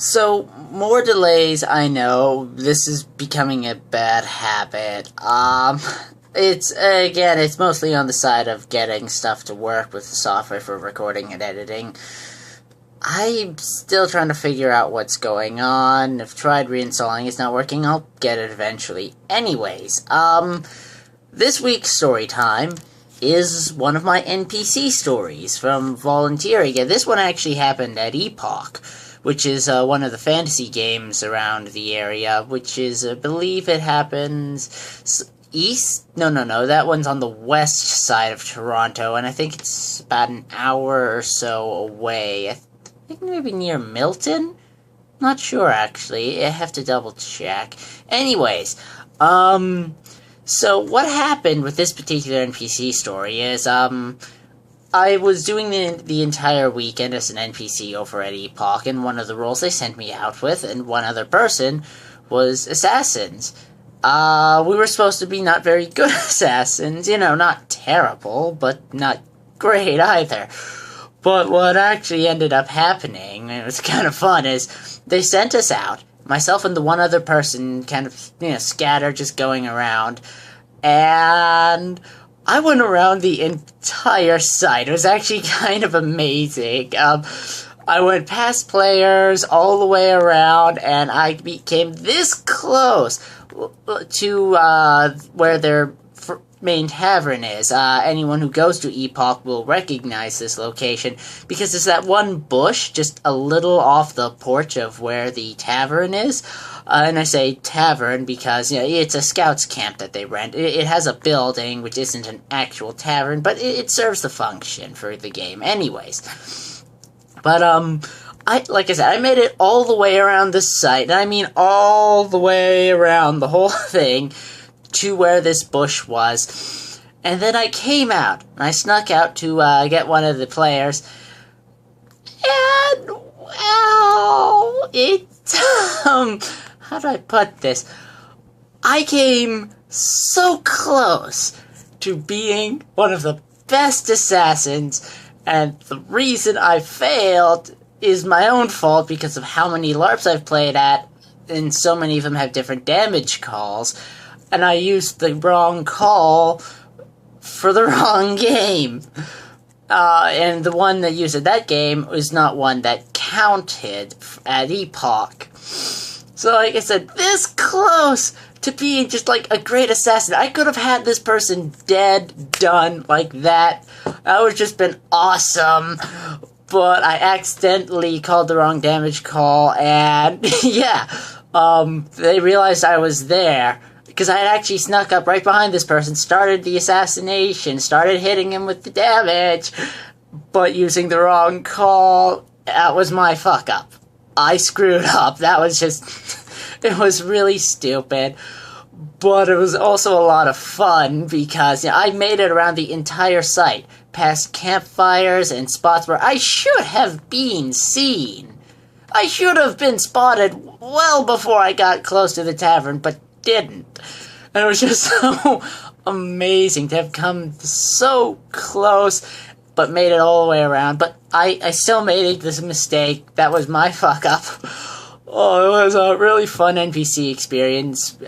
So, more delays, I know. This is becoming a bad habit. It's mostly on the side of getting stuff to work with the software for recording and editing. I'm still trying to figure out what's going on. I've tried reinstalling, it's not working, I'll get it eventually. Anyways, this week's story time is one of my NPC stories from volunteering. And this one actually happened at Epoch, which is one of the fantasy games around the area, which is, I believe it happens east? No, that one's on the west side of Toronto, and I think it's about an hour or so away. I think maybe near Milton? Not sure, actually. I have to double check. Anyways, so what happened with this particular NPC story is, I was doing the entire weekend as an NPC over at Epoch, and one of the roles they sent me out with, and one other person, was assassins. We were supposed to be not very good assassins, not terrible, but not great either. But what actually ended up happening, and it was kind of fun, is they sent us out, myself and the one other person kind of, scattered, just going around, and I went around the entire site. It was actually kind of amazing. I went past players all the way around, and I became this close to where their main tavern is. Anyone who goes to Epoch will recognize this location, because there's that one bush just a little off the porch of where the tavern is. And I say tavern because, it's a scouts camp that they rent. It has a building, which isn't an actual tavern, but it serves the function for the game anyways. But, like I said, I made it all the way around the site, and I mean all the way around the whole thing, to where this bush was. And then I came out, and I snuck out to get one of the players, and, well, how do I put this? I came so close to being one of the best assassins, and the reason I failed is my own fault because of how many LARPs I've played at, and so many of them have different damage calls, and I used the wrong call for the wrong game. And the one that used at that game was not one that counted at Epoch. So, like I said, this close to being just, a great assassin. I could have had this person dead, done, like that. That would have just been awesome. But I accidentally called the wrong damage call, and, they realized I was there. Because I had actually snuck up right behind this person, started the assassination, started hitting him with the damage, but using the wrong call. That was my fuck up. I screwed up. That was just, it was really stupid, but it was also a lot of fun because I made it around the entire site, past campfires and spots where I should have been seen. I should have been spotted well before I got close to the tavern, but didn't. And it was just so amazing to have come so close, but made it all the way around. But I still made this mistake. That was my fuck up. Oh, it was a really fun NPC experience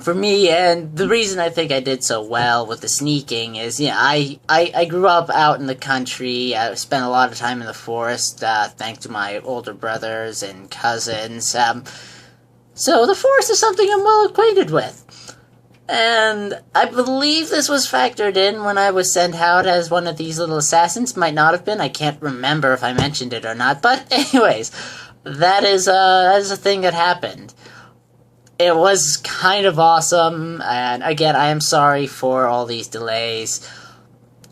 for me, and the reason I think I did so well with the sneaking is, I grew up out in the country. I spent a lot of time in the forest, thanks to my older brothers and cousins. So the forest is something I'm well acquainted with. And I believe this was factored in when I was sent out as one of these little assassins. Might not have been. I can't remember if I mentioned it or not. But anyways, that is a thing that happened. It was kind of awesome. And again, I am sorry for all these delays.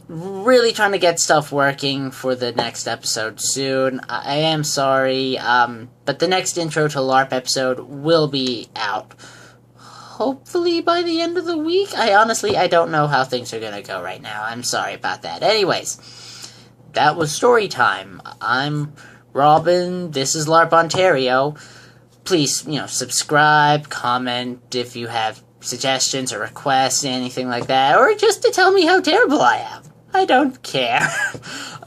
Really trying to get stuff working for the next episode soon. I am sorry, but the next Intro to LARP episode will be out, hopefully by the end of the week. I don't know how things are gonna go right now. I'm sorry about that. Anyways, that was Storytime. I'm Robin, this is LARP Ontario. Please, subscribe, comment if you have suggestions or requests, anything like that, or just to tell me how terrible I am. I don't care.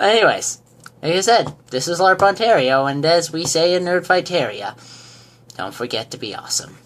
Anyways, Like I said, this is LARP Ontario, and as we say in Nerdfighteria, don't forget to be awesome.